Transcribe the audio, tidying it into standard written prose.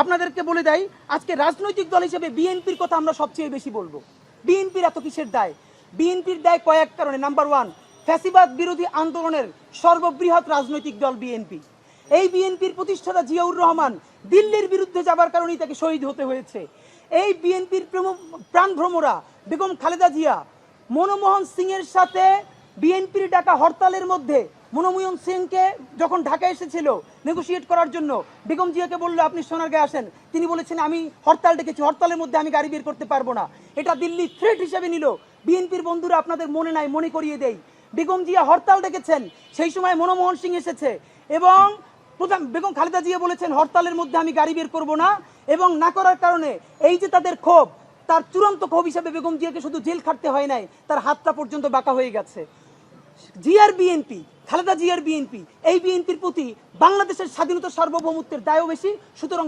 আপনাদেরকে বলে দেই, আজকে রাজনৈতিক দল হিসেবে বিএনপির কথা আমরা সবচেয়ে বেশি বলবো। বিএনপির এত কিসের দায়? বিএনপির দায় কয়েক কারণে। নাম্বার ওয়ান, ফ্যাসিবাদ বিরোধী আন্দোলনের সর্ববৃহৎ রাজনৈতিক দল বিএনপি। এই বিএনপির প্রতিষ্ঠাতা জিয়াউর রহমান দিল্লির বিরুদ্ধে যাবার কারণেই তাকে শহীদ হতে হয়েছে। এই বিএনপির প্রাণভ্রমরা বেগম খালেদা জিয়া মনমোহন সিংয়ের সাথে বিএনপির ডাকা হরতালের মধ্যে মনমোহন সিংকে যখন ঢাকা এসেছিল নেগোসিয়েট করার জন্য, বেগম জিয়াকে বললো আপনি সোনারগাঁয়ে আসেন, তিনি বলেছেন আমি হরতাল ডেকেছি, হরতালের মধ্যে আমি গাড়ি বের করতে পারবো না। এটা দিল্লি থ্রেট হিসেবে নিল। বিএনপির বন্ধুরা আপনাদের মনে নাই, মনে করিয়ে দেই, বেগম জিয়া হরতাল ডেকেছেন, সেই সময় মনমোহন সিং এসেছে এবং বেগম খালেদা জিয়া বলেছেন হরতালের মধ্যে আমি গাড়ি বের করবো না, এবং না করার কারণে এই যে তাদের ক্ষোভ, তার চূড়ান্ত ক্ষোভ হিসেবে বেগম জিয়াকে শুধু জেল খাটতে হয় নাই, তার হাতটা পর্যন্ত বাঁকা হয়ে গেছে। জিয়ার বিএনপি, খালেদা জিয়ার বিএনপি, এই বিএনপির প্রতি বাংলাদেশের স্বাধীনতা সার্বভৌমত্বের দায়ও বেশি। সুতরাং